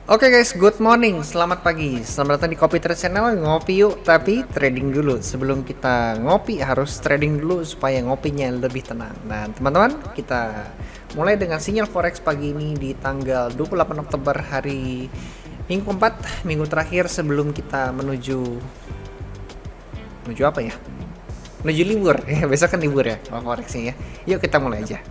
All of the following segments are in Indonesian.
Oke guys, good morning, selamat pagi. Selamat datang di Kopi Trade Channel. Ngopi yuk, tapi trading dulu. Sebelum kita ngopi harus trading dulu supaya ngopinya lebih tenang. Nah teman-teman, kita mulai dengan sinyal forex pagi ini di tanggal 28 Oktober hari Minggu keempat, minggu terakhir sebelum kita menuju apa ya? Menuju libur. Besok kan libur ya, forex-nya ya. Yuk kita mulai aja.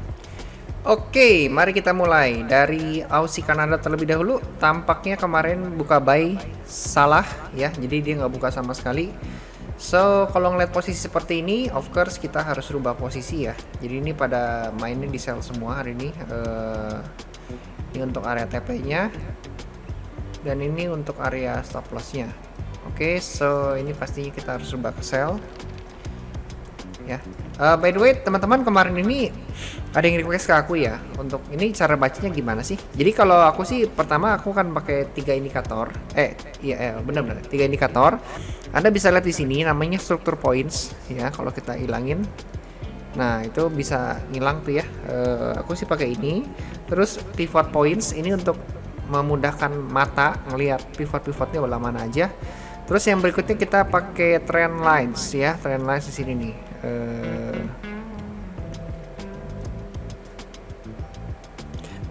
Oke, mari kita mulai dari Aussie Kanada terlebih dahulu. Tampaknya kemarin buka buy salah ya, jadi dia nggak buka sama sekali. So, kalau ngeliat posisi seperti ini, of course kita harus rubah posisi ya. Jadi ini pada mainnya di sell semua hari ini. Ini untuk area TP-nya, dan ini untuk area stop loss-nya. Oke, so ini pastinya kita harus rubah ke sell. Ya, by the way teman-teman, kemarin ini ada yang request ke aku ya untuk ini cara bacanya gimana sih. Jadi kalau aku sih pertama aku kan pakai 3 indikator, benar-benar 3 indikator. Anda bisa lihat di sini namanya struktur points ya. Kalau kita ilangin, nah itu bisa ngilang tuh ya. Aku sih pakai ini. Terus pivot points ini untuk memudahkan mata ngelihat pivot-pivotnya bola mana aja. Terus yang berikutnya kita pakai trend lines ya, trend lines di sini nih.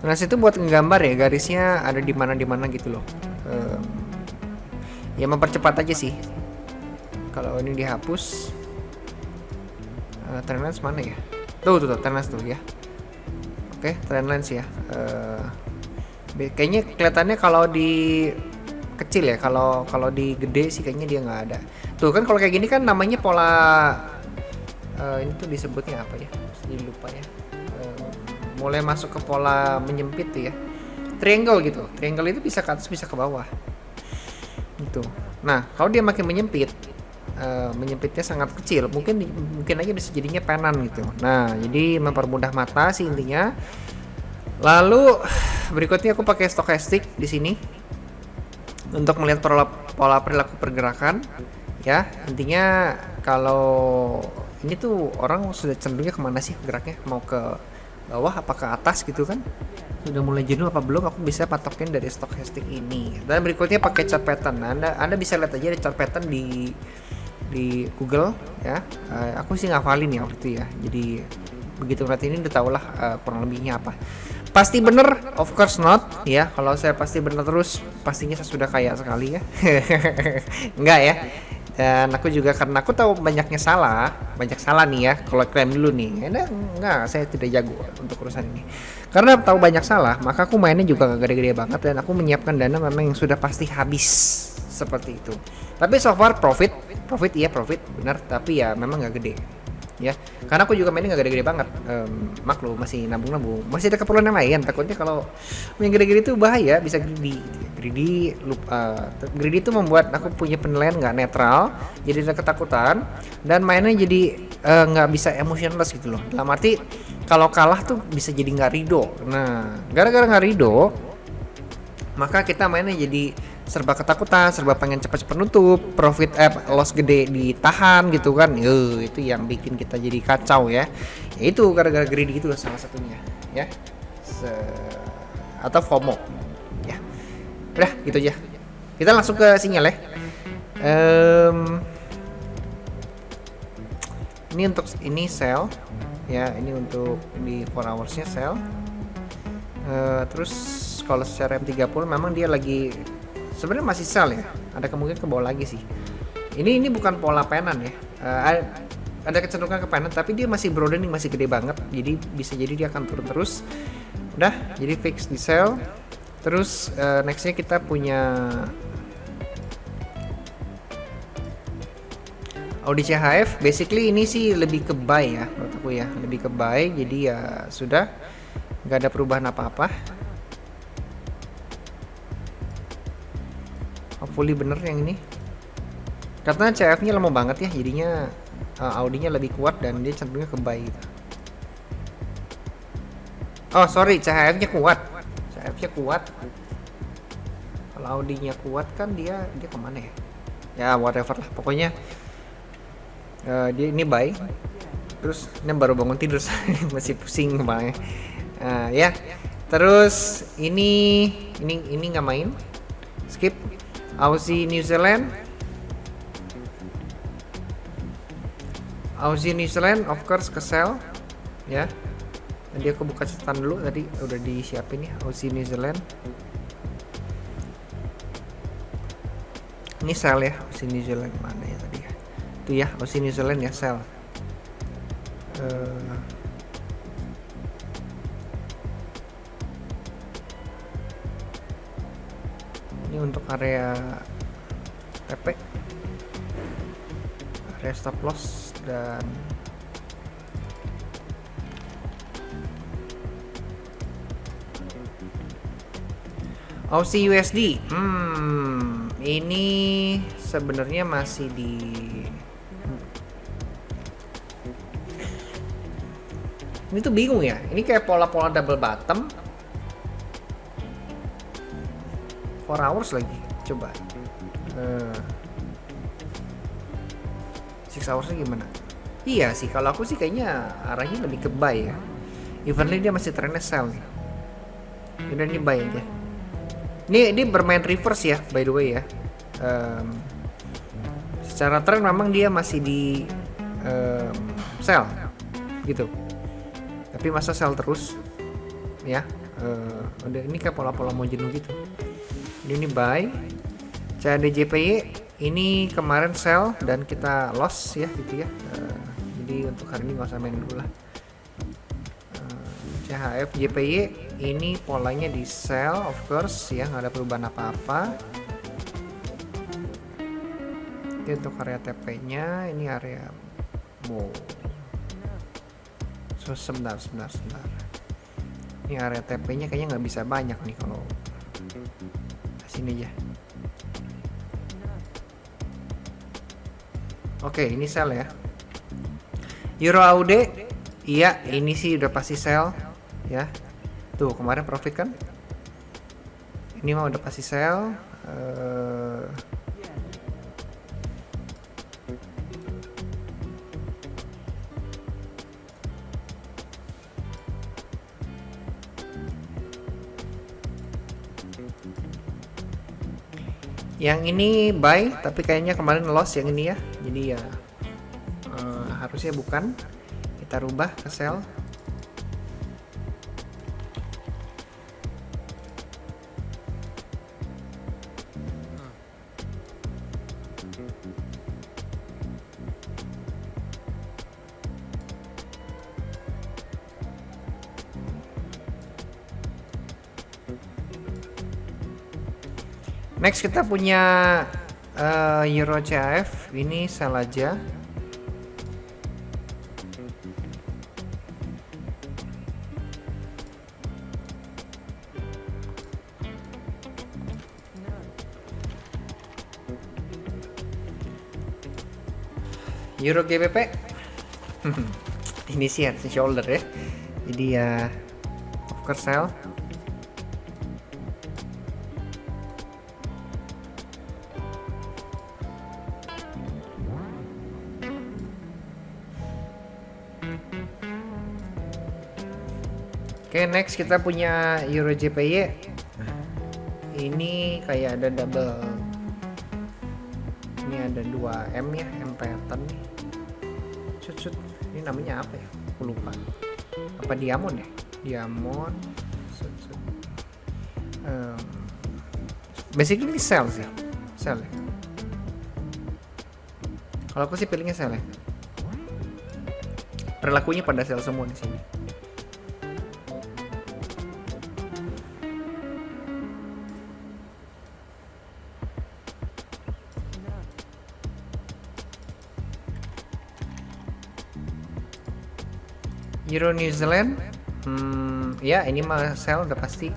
Trend itu buat nggambar ya, garisnya ada di mana gitu loh. Ya mempercepat aja sih. Kalau ini dihapus, trend lines mana ya? Tuh trend lines tuh ya. Oke, trend lines ya. Kayaknya kelihatannya kalau di kecil ya, kalau di gede sih kayaknya dia nggak ada. Tuh kan kalau kayak gini kan namanya pola ini tuh disebutnya apa ya? Jadi lupa ya. Mulai masuk ke pola menyempit tuh ya. Triangle gitu. Triangle itu bisa ke atas bisa ke bawah. Gitu. Nah, kalau dia makin menyempit, menyempitnya sangat kecil, mungkin aja bisa jadinya penan gitu. Nah, jadi mempermudah mata sih intinya. Lalu berikutnya aku pakai stochastic di sini untuk melihat pola perilaku pergerakan ya. Intinya kalau ini tuh orang sudah cenderungnya kemana sih geraknya, mau ke bawah apa ke atas gitu kan, sudah mulai jenuh apa belum, aku bisa patokin dari stochastic ini. Dan berikutnya pakai chart pattern. Nah, anda bisa lihat aja di chart pattern di Google ya. Aku sih ngafalin ya waktu itu ya, jadi begitu berarti ini udah tau lah kurang lebihnya apa. Pasti bener? Of course not ya. Kalau saya pasti bener terus, pastinya saya sudah kaya sekali ya. Enggak ya. Dan aku juga karena aku tahu banyak salah nih ya. Kalau klaim dulu nih, enggak, saya tidak jago untuk urusan ini. Karena tahu banyak salah, maka aku mainnya juga gak gede-gede banget, dan aku menyiapkan dana memang yang sudah pasti habis seperti itu. Tapi so far profit benar, tapi ya memang gak gede. Ya, karena aku juga mainnya gak gede-gede banget. Maklum masih nabung, masih ada keperluan yang lain. Takutnya kalau yang gede-gede itu bahaya, bisa greedy itu membuat aku punya penilaian nggak netral, jadi ada ketakutan, dan mainnya jadi nggak bisa emotionless gitu loh. Dalam arti kalau kalah tuh bisa jadi nggak ridho. Nah, gara-gara nggak ridho, maka kita mainnya jadi serba ketakutan, serba pengen cepat-cepat nutup, loss gede ditahan gitu kan. Itu yang bikin kita jadi kacau ya. Itu gara-gara greedy itu salah satunya ya. Atau FOMO ya. Udah gitu aja. Kita langsung ke sinyal ya. Ini untuk ini sell ya, ini untuk di 4 hoursnya sell. Terus kalau secara M30 memang dia lagi sebenarnya masih sell ya, ada kemungkinan ke bawah lagi sih. Ini bukan pola penan ya, ada kecenderungan ke penan, tapi dia masih broadening, masih gede banget, jadi bisa jadi dia akan turun terus. Udah, jadi fix di sell. Terus nextnya kita punya Audi CHF. Basically ini sih lebih ke buy ya menurut aku ya, lebih ke buy, jadi ya sudah nggak ada perubahan apa-apa. Hopefully bener yang ini, karena CF nya lemah banget ya, jadinya Audi nya lebih kuat dan dia cenderungnya ke buy gitu. Oh sorry, CHF nya kuat. Kalau Audi nya kuat kan dia kemana ya, ya whatever lah pokoknya. Dia ini buy, terus ini baru bangun tidur masih pusing kepalanya. Ya Terus ini nggak main. Skip. Aussie New Zealand. Aussie New Zealand of course ke sell ya. Nanti aku buka catatan dulu, tadi udah disiapin ya. Aussie New Zealand ini sell ya. Aussie New Zealand mana ya tadi ya, itu ya Aussie New Zealand ya sell. Ini untuk area TP, area stop loss, dan Aussie USD. Ini sebenarnya masih di ini tuh bingung ya. Ini kayak pola-pola double bottom 4 hours lagi. Coba 6 hoursnya gimana? Iya sih, kalau aku sih kayaknya arahnya lebih ke buy ya. Evenly dia masih trennya sell nih. Udah ini buy aja. Ini bermain reverse ya, by the way ya. Secara tren memang dia masih di sell gitu. Tapi masa sell terus ya. Udah ini kayak pola-pola mau jenuh gitu. Ini buy. CAD/JPY ini kemarin sell dan kita loss ya gitu ya. Jadi untuk hari ini nggak usah main dulu lah. CHF JPY ini polanya di sell of course ya, nggak ada perubahan apa-apa. Oke, untuk area TP nya ini area sebentar. Ini area TP nya kayaknya nggak bisa banyak nih kalau sini aja. Oke, ini sell ya. Euro AUD, iya ini sih udah pasti sell ya. Tuh kemarin profit kan. Ini mah udah pasti sell. Yang ini buy, tapi kayaknya kemarin loss yang ini ya. Jadi ya harusnya bukan. Kita rubah ke sell. Next kita punya Euro CHF, ini sell aja. Euro GBP ini sih head and shoulder ya, jadi ya of course sell. Oke, next kita punya Euro JPY. Ini kayak ada double. Ini ada 2M ya, M pattern nih. Cut. Ini namanya apa ya? Aku lupa. Apa diamond ya? Diamond. Basically ini sell sih. Sell ya. Kalau aku sih pilihnya sell ya. Perilakunya pada sell semua di sini. Euro New Zealand, ya ini mah sell udah pasti.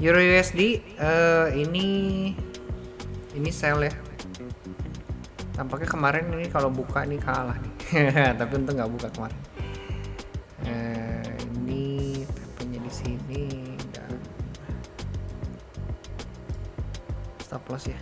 Euro USD ini sell ya. Tampaknya kemarin ini kalau buka nih kalah nih. Tapi untung nggak buka kemarin. Ini tampaknya di sini dan stop loss ya.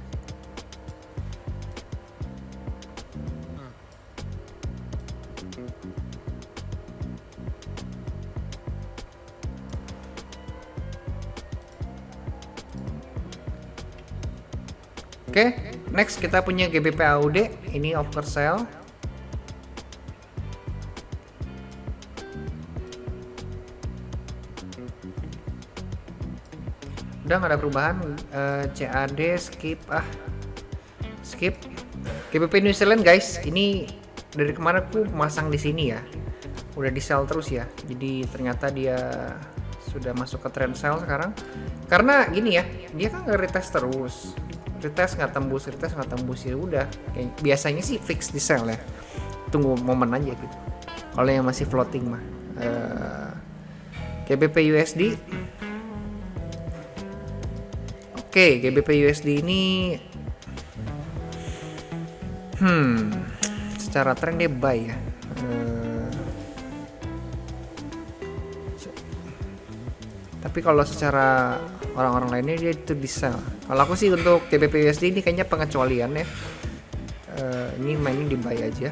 Oke, next kita punya GBP AUD, ini oversell. Udah nggak ada perubahan. CAD skip skip. GBP New Zealand guys, ini dari kemarin aku masang di sini ya, udah di sell terus ya. Jadi ternyata dia sudah masuk ke trend sell sekarang. Karena gini ya, dia kan nge-retest terus. Retest nggak tembus ya udah. Biasanya sih fix di sell ya. Tunggu momen aja gitu. Kalau yang masih floating mah. GBP USD. Oke, GBP USD ini secara tren dia buy ya. Tapi kalau secara orang-orang lainnya dia itu di sell. Kalau aku sih untuk GBP USD ini kayaknya pengecualian ya. Ini mainnya di buy aja.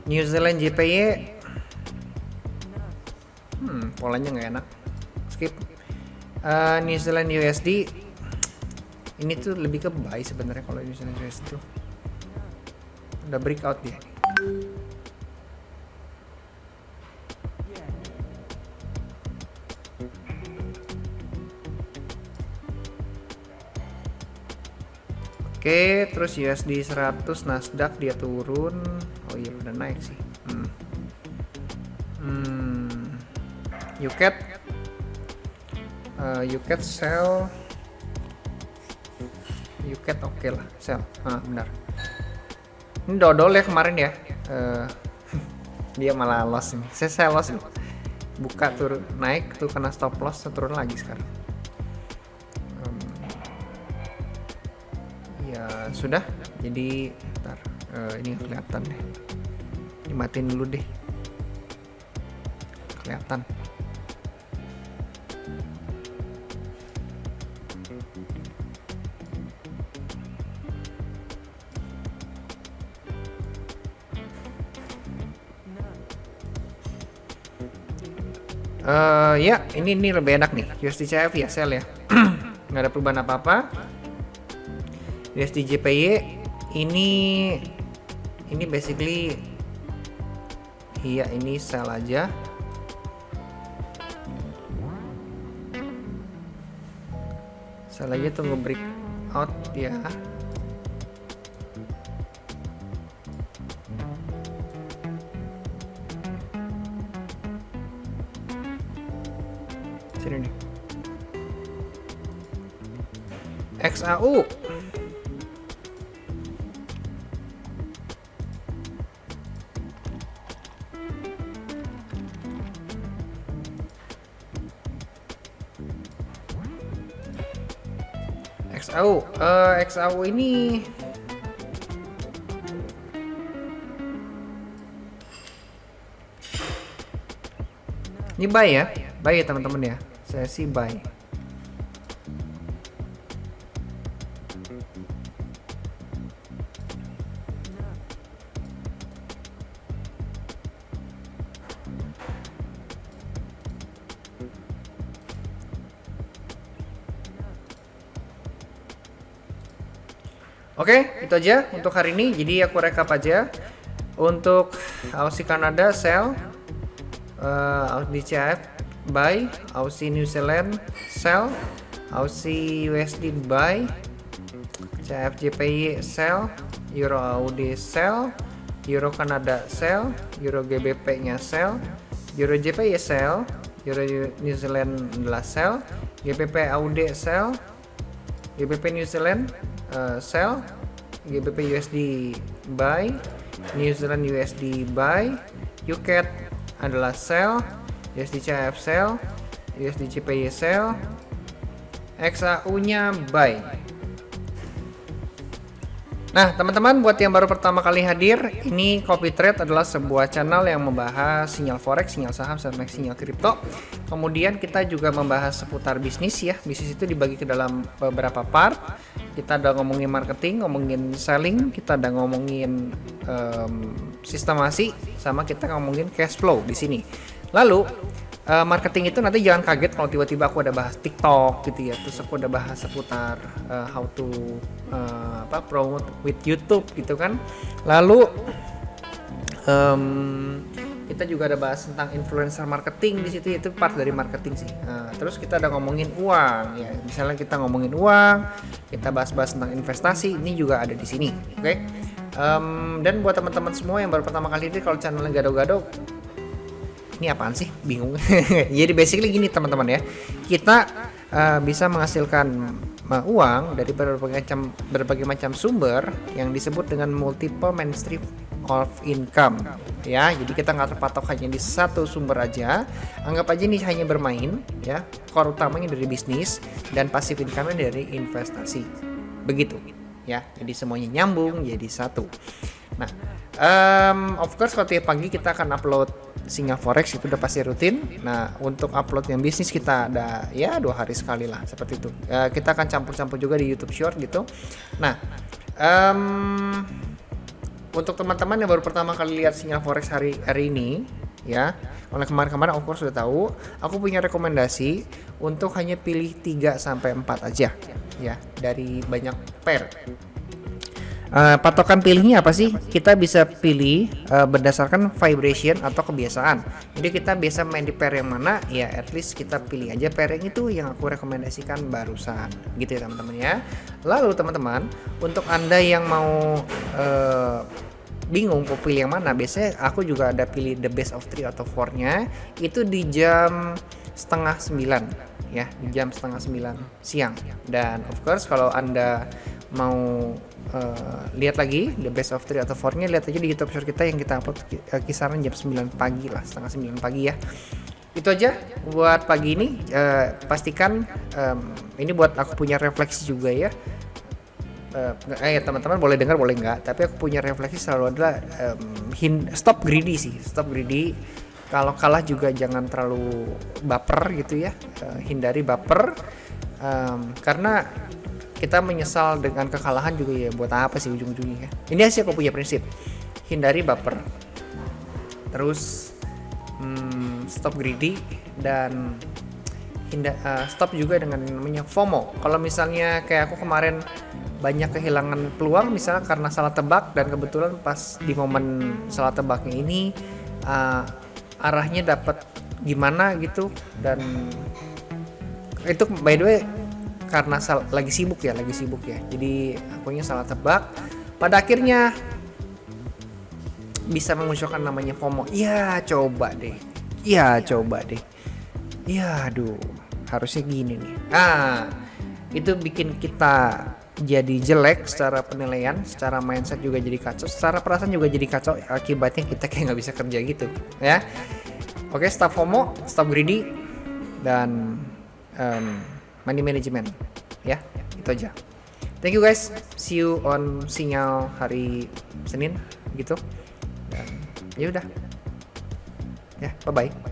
New Zealand JPY polanya nggak enak, skip. New Zealand USD ini tuh lebih ke buy sebenarnya. Kalau New Zealand USD tuh udah breakout dia. Oke, terus USD 100 Nasdaq dia turun. Oh iya udah naik sih. UCAT sell. UCAT oke lah sell. Benar. Ini dodol ya kemarin ya. Dia malah loss nih. Saya loss nih. Buka turun naik tuh kena stop loss, turun lagi sekarang. Ya sudah, jadi ntar ini kelihatan deh, dimatiin dulu deh, kelihatan. Ya ini lebih enak nih, USD CHF ya sell ya. Nggak ada perubahan apa-apa. USD JPY ini basically iya ini sell aja. Sell aja, tunggu breakout ya. Sini nih. XAU XAU ini buy ya teman-teman ya. Saya sih buy. Oke, itu aja untuk hari ini. Jadi aku rekap aja. Untuk Aussie Kanada sell, Aussie CHF buy, Aussie New Zealand sell, Aussie USD buy, CHF JPY sell, Euro AUD sell, Euro Kanada sell, Euro GBP nya sell, Euro JPY sell, Euro New Zealand adalah sell, GBP AUD sell, GBP New Zealand sell, GBP USD buy, New Zealand USD buy, UCAD adalah sell, USD CHF sell, USD CPY sell, XAU nya buy. Nah, teman-teman, buat yang baru pertama kali hadir, ini Copy Trade adalah sebuah channel yang membahas sinyal forex, sinyal saham, sama sinyal kripto. Kemudian kita juga membahas seputar bisnis ya. Bisnis itu dibagi ke dalam beberapa part. Kita ada ngomongin marketing, ngomongin selling, kita ada ngomongin sistemasi, sama kita ngomongin cash flow di sini. Lalu marketing itu nanti jangan kaget kalau tiba-tiba aku ada bahas TikTok gitu ya, terus aku ada bahas seputar how to promote with YouTube gitu kan. Lalu kita juga ada bahas tentang influencer marketing di situ, itu part dari marketing sih. Terus kita ada ngomongin uang ya, misalnya kita ngomongin uang, kita bahas-bahas tentang investasi, ini juga ada di sini, oke? Dan buat teman-teman semua yang baru pertama kali ini, kalau channelnya gado-gado, ini apaan sih? Bingung. Jadi basically gini teman-teman ya, kita bisa menghasilkan uang dari berbagai macam sumber yang disebut dengan multiple mainstream of income ya. Jadi kita nggak terpatok hanya di satu sumber aja, anggap aja ini hanya bermain ya, core utamanya dari bisnis dan passive income dari investasi, begitu ya. Jadi semuanya nyambung jadi satu. Nah, of course kalau tiap pagi kita akan upload sinyal forex, itu udah pasti rutin. Nah, untuk upload yang bisnis kita ada ya 2 hari sekali lah, seperti itu. Kita akan campur-campur juga di YouTube Short gitu. Nah, untuk teman-teman yang baru pertama kali lihat sinyal forex hari ini ya, oleh kemarin-kemarin of course sudah tahu, aku punya rekomendasi untuk hanya pilih 3 sampai 4 aja ya dari banyak pair. Patokan pilihnya apa sih? Kita bisa pilih berdasarkan vibration atau kebiasaan. Jadi kita biasa main di pair yang mana, ya at least kita pilih aja pair yang itu yang aku rekomendasikan barusan, gitu ya teman-teman ya. Lalu teman-teman, untuk Anda yang mau bingung mau pilih yang mana, biasanya aku juga ada pilih the best of 3 atau 4-nya, itu di jam 8:30 ya, di jam 8:30 siang. Dan of course kalau Anda mau lihat lagi the best of 3 atau 4-nya, lihat aja di YouTube Short kita yang kita upload kisaran jam 9 pagi lah, 8:30 pagi ya. Itu aja buat pagi ini. Pastikan ini buat aku punya refleksi juga ya. Teman-teman boleh dengar boleh enggak, tapi aku punya refleksi selalu adalah stop greedy sih, stop greedy. Kalau kalah juga jangan terlalu baper gitu ya, hindari baper, karena kita menyesal dengan kekalahan juga ya, buat apa sih ujung-ujungnya. Ini sih aku punya prinsip, hindari baper, terus stop greedy, dan stop juga dengan namanya FOMO. Kalau misalnya kayak aku kemarin banyak kehilangan peluang misalnya karena salah tebak, dan kebetulan pas di momen salah tebaknya ini arahnya dapat gimana gitu, dan itu by the way karena lagi sibuk ya, jadi akunya salah tebak, pada akhirnya bisa memunculkan namanya FOMO. Ya coba deh, ya aduh harusnya gini nih. Itu bikin kita jadi jelek secara penilaian, secara mindset juga jadi kacau, secara perasaan juga jadi kacau. Akibatnya kita kayak nggak bisa kerja gitu ya. Oke, stop FOMO, stop greedy, dan money management ya, itu aja. Thank you guys, see you on sinyal hari Senin gitu, dan ya udah ya, bye bye.